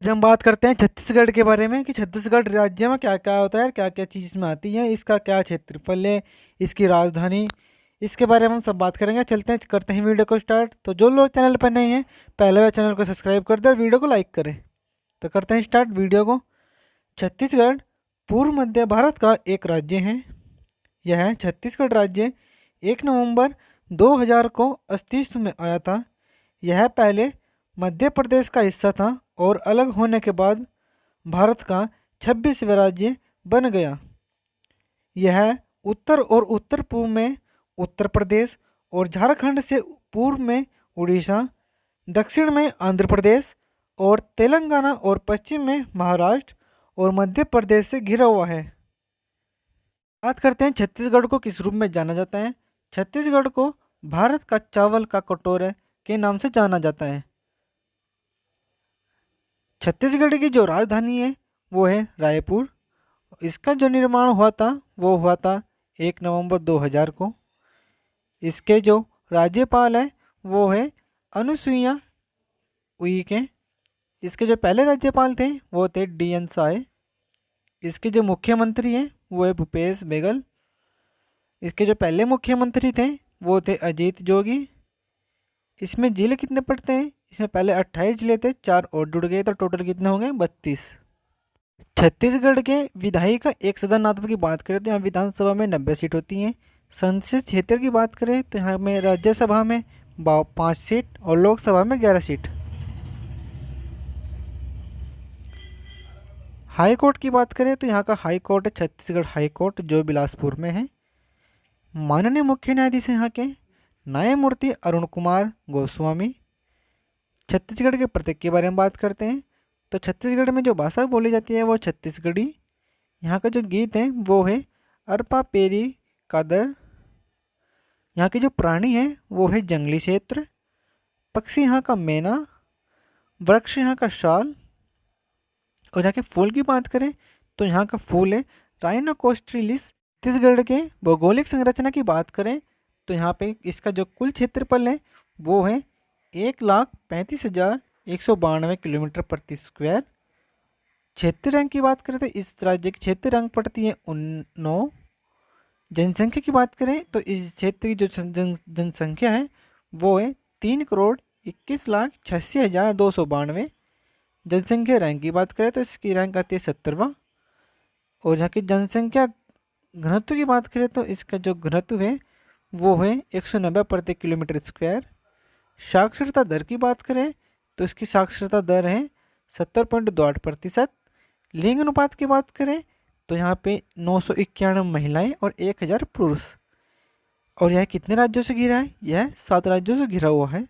आज हम बात करते हैं छत्तीसगढ़ के बारे में कि छत्तीसगढ़ राज्य में क्या क्या होता है, क्या क्या चीज़ इसमें आती है, इसका क्या क्षेत्रफल है, इसकी राजधानी, इसके बारे में हम सब बात करेंगे। चलते हैं, करते हैं वीडियो को स्टार्ट। तो जो लोग चैनल पर नहीं हैं, पहले वह चैनल को सब्सक्राइब कर दे और वीडियो को लाइक करें। तो करते हैं स्टार्ट वीडियो को। छत्तीसगढ़ पूर्व मध्य भारत का एक राज्य है। यह छत्तीसगढ़ राज्य 1 नवंबर 2000 को अस्तित्व में आया था। यह पहले मध्य प्रदेश का हिस्सा था और अलग होने के बाद भारत का 26वां राज्य बन गया। यह उत्तर और उत्तर पूर्व में उत्तर प्रदेश और झारखंड से, पूर्व में उड़ीसा, दक्षिण में आंध्र प्रदेश और तेलंगाना और पश्चिम में महाराष्ट्र और मध्य प्रदेश से घिरा हुआ है। बात करते हैं छत्तीसगढ़ को किस रूप में जाना जाता है। छत्तीसगढ़ को भारत का चावल का कटोरा के नाम से जाना जाता है। छत्तीसगढ़ की जो राजधानी है वो है रायपुर। इसका जो निर्माण हुआ था वो हुआ था 1 नवंबर 2000 को। इसके जो राज्यपाल है वो है अनुसुईया उइके। इसके जो पहले राज्यपाल थे वो थे DN साय। इसके जो मुख्यमंत्री हैं वो है भूपेश बेगल। इसके जो पहले मुख्यमंत्री थे वो थे अजीत जोगी। इसमें जिले कितने पड़ते हैं, इसमें पहले 28 जिले थे, 4 और जुड़ गए तो टोटल कितने हो गए 32। छत्तीसगढ़ के विधायी का एक सदनात्व की बात करें तो यहाँ विधानसभा में 90 सीट होती हैं। संसदीय क्षेत्र की बात करें तो यहाँ में राज्यसभा में 5 सीट और लोकसभा में 11 सीट। हाई कोर्ट की बात करें तो यहाँ का हाई कोर्ट है छत्तीसगढ़ हाई कोर्ट, जो बिलासपुर में है। माननीय मुख्य न्यायाधीश हैं यहाँ के न्यायमूर्ति अरुण कुमार गोस्वामी। छत्तीसगढ़ के प्रतीक के बारे में बात करते हैं तो छत्तीसगढ़ में जो भाषा बोली जाती है वो छत्तीसगढ़ी। यहाँ का जो गीत है वो है अरपा पेरी कादर। यहाँ के जो प्राणी है वो है जंगली क्षेत्र। पक्षी यहाँ का मैना। वृक्ष यहाँ का शाल। और यहाँ के फूल की बात करें तो यहाँ का फूल है राइनोकोस्ट्रिलिस। छत्तीसगढ़ के भौगोलिक संरचना की बात करें तो यहाँ पे इसका जो कुल क्षेत्रफल है वो है 1,35,192 किलोमीटर प्रति स्क्वायर। क्षेत्र रंग की बात करें तो इस राज्य की क्षेत्र रंग पड़ती है 9। जनसंख्या की बात करें तो इस क्षेत्र की जो जनसंख्या है वो है 3,21,86,292। जनसंख्या रैंक की बात करें तो इसकी रैंक आती है 70वां। और यहाँ की जनसंख्या घनत्व की बात करें तो इसका जो घनत्व है वो है 190 प्रति किलोमीटर स्क्वायर। साक्षरता दर की बात करें तो इसकी साक्षरता दर है 70.28%। लिंग अनुपात की बात करें तो यहाँ पे 991 महिलाएं और 1000 पुरुष। और यह कितने राज्यों से घिरा है, यह 7 राज्यों से घिरा हुआ है।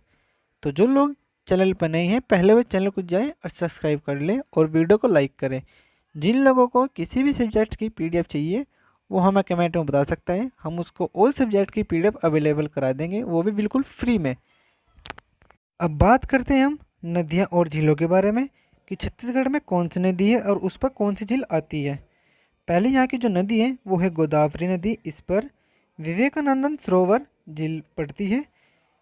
तो जो लोग चैनल पर नहीं है पहले वो चैनल को जाए और सब्सक्राइब कर लें और वीडियो को लाइक करें। जिन लोगों को किसी भी सब्जेक्ट की PDF चाहिए वो हमें कमेंट में बता सकता है, हम उसको ऑल सब्जेक्ट की PDF अवेलेबल करा देंगे, वो भी बिल्कुल फ्री में। अब बात करते हैं हम नदियाँ और झीलों के बारे में कि छत्तीसगढ़ में कौन सी नदी है और उस पर कौन सी झील आती है। पहले यहाँ की जो नदी है वो है गोदावरी नदी। इस पर विवेकानंद सरोवर झील पड़ती है।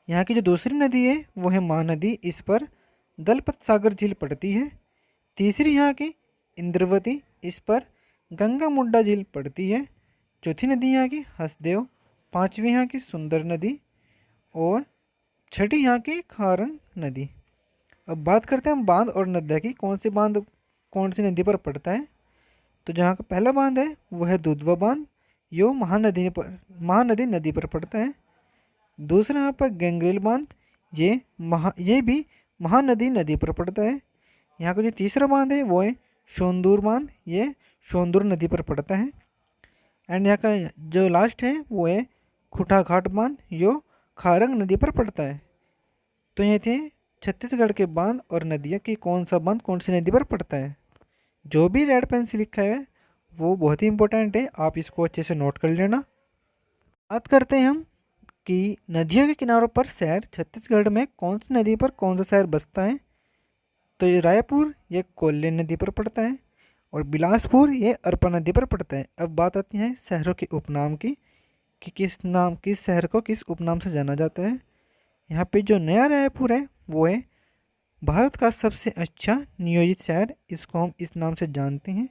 यहाँ की जो दूसरी नदी है वो है महानदी। इस पर दलपत सागर झील पड़ती है। तीसरी यहाँ की इंद्रवती। इस पर गंगा मुड्डा झील पड़ती है। चौथी नदी यहाँ की हसदेव। पांचवी यहाँ की सुंदर नदी और छठी यहाँ की खारंग नदी। अब बात करते हैं हम बांध और नदियाँ की, कौन सी बांध कौन सी नदी पर पड़ता है। तो जहाँ का पहला बांध है वो है दुधवा बांध, यो महानदी नदी पर पड़ता है। दूसरा यहाँ पर गंगरेल बांध, ये भी महानदी नदी पर पड़ता है। यहाँ का जो तीसरा बांध है वो है सोंदूर बांध, ये सोंदूर नदी पर पड़ता है। एंड यहाँ का जो लास्ट है वो है खुटाघाट बांध, जो खारंग नदी पर पड़ता है। तो ये थे छत्तीसगढ़ के बांध और नदियाँ की कौन सा बांध कौन सी नदी पर पड़ता है। जो भी रेड पेन से लिखा है वो बहुत ही इंपॉर्टेंट है, आप इसको अच्छे से नोट कर लेना। बात करते हैं हम कि नदियों के किनारों पर शहर छत्तीसगढ़ में कौन सी नदी पर कौन सा शहर बसता है। तो ये रायपुर ये कोल्ले नदी पर पड़ता है और बिलासपुर ये अरपा नदी पर पड़ता है। अब बात आती है शहरों के उपनाम की कि किस शहर को किस उपनाम से जाना जाता है। यहाँ पे जो नया रायपुर है वो है भारत का सबसे अच्छा नियोजित शहर, इसको हम इस नाम से जानते हैं।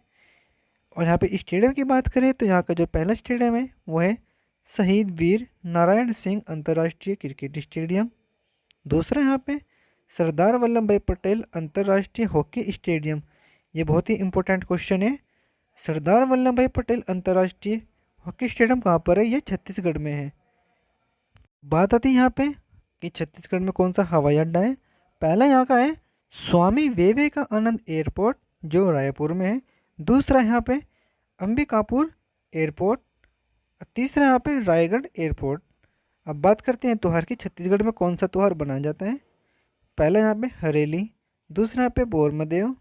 और यहाँ पे स्टेडियम की बात करें तो यहाँ का जो पहला स्टेडियम है वो है शहीद वीर नारायण सिंह अंतर्राष्ट्रीय क्रिकेट स्टेडियम। दूसरा यहाँ पे सरदार वल्लभ भाई पटेल अंतर्राष्ट्रीय हॉकी स्टेडियम। ये बहुत ही इंपॉर्टेंट क्वेश्चन है। सरदार वल्लभ भाई पटेल अंतर्राष्ट्रीय हॉकी स्टेडियम कहाँ पर है? ये छत्तीसगढ़ में है। बात आती है यहाँ पे कि छत्तीसगढ़ में कौन सा हवाई अड्डा है। पहला यहाँ का है स्वामी विवेकानंद एयरपोर्ट जो रायपुर में है। दूसरा यहाँ पे अंबिकापुर एयरपोर्ट। तीसरा यहाँ पे रायगढ़ एयरपोर्ट। अब बात करते हैं त्यौहार की। छत्तीसगढ़ में कौन सा त्यौहार मनाया जाता है? पहला यहाँ पे हरेली, दूसरा यहाँ पे बोरमदेव,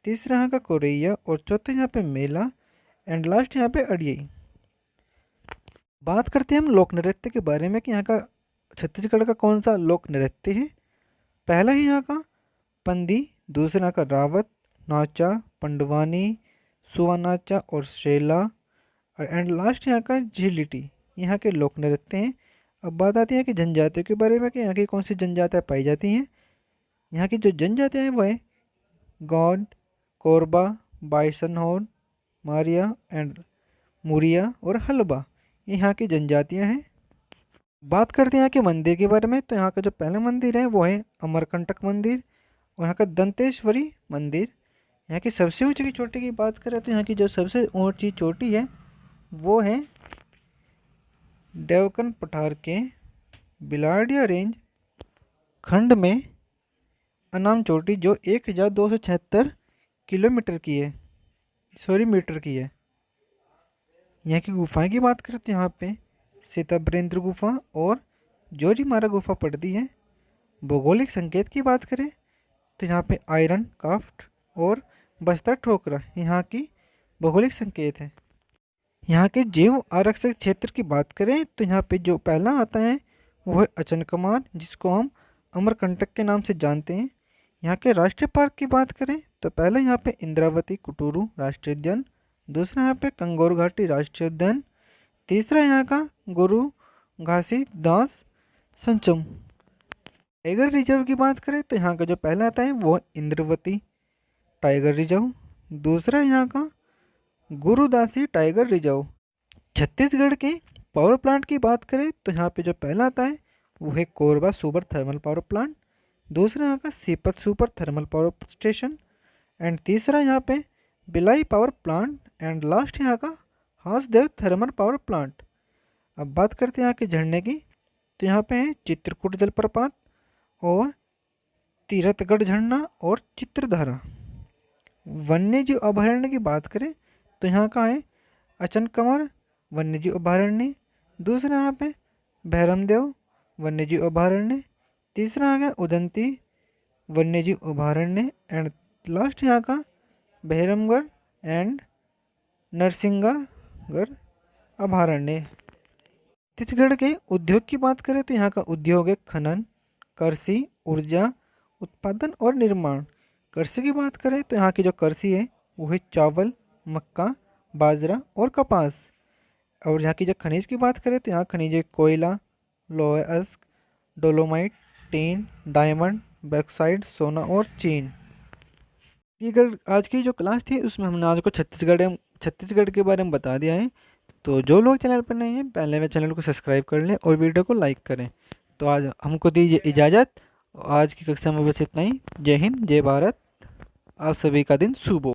तीसरा यहाँ का कोरैया और चौथा यहाँ पे मेला एंड लास्ट यहाँ पे अड़ियई। बात करते हैं हम लोक नृत्य के बारे में कि यहाँ का छत्तीसगढ़ का कौन सा लोक नृत्य है। पहला है यहाँ का पंदी, दूसरा यहाँ का रावत, नाचा, पंडवानी, सुआ नाचा और शेला एंड लास्ट यहाँ का झिलिटी। यहाँ के लोक नृत्य हैं। अब बात आती है कि जनजातियों के बारे में कि यहाँ की कौन सी जनजातियाँ पाई जाती हैं। यहाँ की जो जनजातियाँ हैं वो है गौंड, कोरबा, बाइसनहोर, मारिया एंड मुरिया और हलबा। ये यहाँ की जनजातियाँ हैं। बात करते हैं यहाँ के मंदिर के बारे में तो यहाँ का जो पहला मंदिर है वो है अमरकंटक मंदिर और यहाँ का दंतेश्वरी मंदिर। यहाँ की सबसे ऊंची की चोटी की बात करें तो यहाँ की जो सबसे ऊंची चोटी है वो है देवकन पठार के बिलाडिया रेंज खंड में अनाम चोटी जो 1276 किलोमीटर की है, मीटर की है। यहाँ की गुफाएं की बात करें तो यहाँ पे सीताबरेंद्र गुफा और जोरीमारा गुफा पड़ती है। भौगोलिक संकेत की बात करें तो यहाँ पे आयरन काफ्ट और बस्तर ठोकरा यहाँ की भौगोलिक संकेत है। यहाँ के जैव आरक्षित क्षेत्र की बात करें तो यहाँ पे जो पहला आता है वो है अचनकमार जिसको हम अमरकंटक के नाम से जानते हैं। यहाँ के राष्ट्रीय पार्क की बात करें तो पहला यहाँ पे इंद्रावती कुटुरू राष्ट्रीय उद्यान, दूसरा यहाँ पे कंगोर घाटी राष्ट्रीय उद्यान, तीसरा यहाँ का गुरु घासी दास संचम। टाइगर रिजर्व की बात करें तो यहाँ का जो पहला आता है वो इंद्रावती टाइगर रिजर्व, दूसरा यहाँ का गुरुदासी टाइगर रिजर्व। छत्तीसगढ़ के पावर प्लांट की बात करें तो यहाँ पे जो पहला आता है वो है Korba super thermal power plant, दूसरा यहाँ का Sipat super thermal power station and तीसरा यहाँ पे बिलाई पावर प्लांट एंड लास्ट यहाँ का हासदेव थर्मल पावर प्लांट। अब बात करते हैं यहाँ के झरने की तो यहाँ पे है चित्रकूट जलप्रपात और तीरथगढ़ झरना और चित्रधारा। वन्यजीव अभयारण्य की बात करें तो यहाँ का है अचनकमर वन्यजीव अभयारण्य, दूसरा यहाँ पे भैरमदेव वन्यजीव अभयारण्य, तीसरा आ गया उदंती वन्यजीव अभयारण्य एंड लास्ट यहाँ का भैरमगढ़ एंड नरसिंहगढ़ अभयारण्य। छत्तीसगढ़ के उद्योग की बात करें तो यहाँ का उद्योग है खनन, कृषि, ऊर्जा उत्पादन और निर्माण। कृषि की बात करें तो यहाँ की जो कृषि है वो है चावल, मक्का, बाजरा और कपास। और यहाँ की जो खनिज की बात करें तो यहाँ खनिज है कोयला, लोहा अयस्क, डोलोमाइट, टीन, डायमंड, बैक्साइड, सोना और चीन। ये आज की जो क्लास थी उसमें हमने आज को छत्तीसगढ़ के बारे में बता दिया है। तो जो लोग चैनल पर नहीं हैं पहले वे चैनल को सब्सक्राइब कर लें और वीडियो को लाइक करें। तो आज हमको दीजिए इजाज़त। आज की कक्षा में बस इतना ही। जय हिंद, जय भारत। आप सभी का दिन शुभ हो।